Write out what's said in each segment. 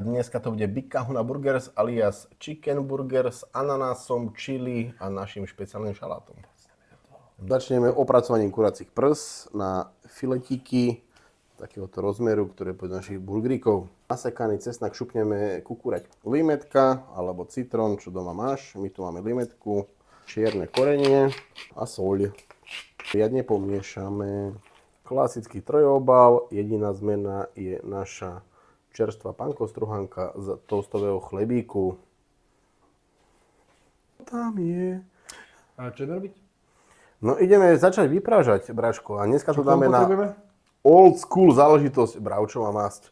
Dneska to bude Big Kahuna Burgers alias Chicken Burger s ananásom, čili a našim špeciálnym šalátom. Začneme opracovaním kuracích prs na filetíky takéhoto rozmeru, ktoré pôjdu našich burgeríkov. Nasekaný cesnak šupneme kukurať limetka alebo citrón, čo doma máš. My tu máme limetku, čierne korenie a soľ. Riadne pomiešame. Klasický trojobal, jediná zmena je naša čerstvá pankostruhanka z toastového chlebíku. Tam je. A čo ideme robiť? No ideme začať vyprážať, Braško. A dneska to dáme na potrebujeme? old school záležitosť. Bravčová masť.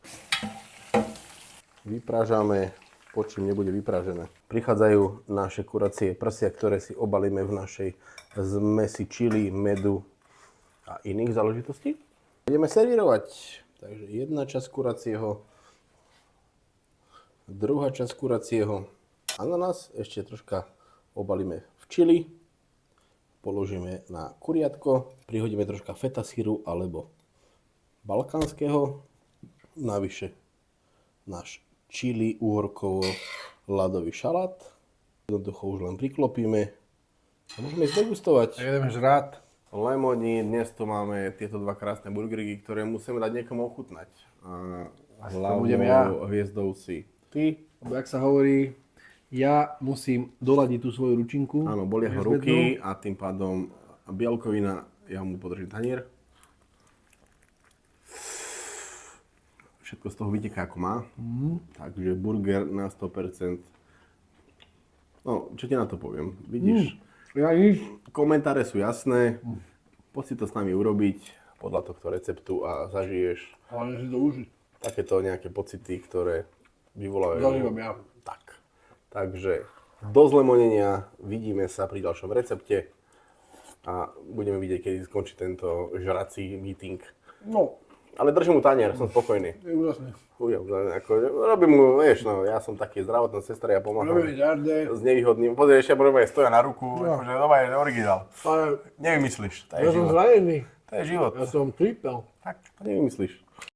Vyprážame, počím nebude vyprážené. Prichádzajú naše kuracie prsia, ktoré si obalíme v našej zmesi čili, medu a iných záležitostí. Ideme servírovať. Takže jedna časť kuracieho, druhá časť kuracieho ananás, ešte troška obalíme v čili, položíme na kuriatko, prihodíme troška feta síru alebo balkánskeho, navyše náš čili uhorkovo ľadový šalát, jednoducho už len priklopíme a môžeme ísť degustovať. Jedeme žrát. Lemoni, dnes tu máme tieto dva krásne burgery, ktoré musíme dať niekomu ochutnať. A to budem ja. Hviezdou si ty. Lebo jak sa hovorí, ja musím doladiť tú svoju ručinku. Áno, bolia ho ruky a tým pádom bielkovina, ja mu podržím tanier. Všetko z toho vyteká ako má. Takže burger na 100%. No, čo ti na to poviem? Vidíš? Ja nič. Komentáre sú jasné. Poď si to s nami urobiť podľa tohto receptu a zažiješ Ale si to užiť. takéto nejaké pocity, ktoré vyvolajú. Zažívam ja. Tak. Takže do zlemonenia, vidíme sa pri ďalšom recepte a budeme vidieť, kedy skončí tento žrací meeting. No, Ale držím mu tanier, som spokojný. je úžasné. Robím mu, vieš, no, ja som taký zdravotná sestra, ja pomáham Robíme žarde. s nevýhodným. Pozri, ešte budeme stoja na ruku, No. akože doma je originál. Ale Nevymyslíš, to je ja som život. zranený. To je život. Ja som tripel. Tak, to nevymyslíš.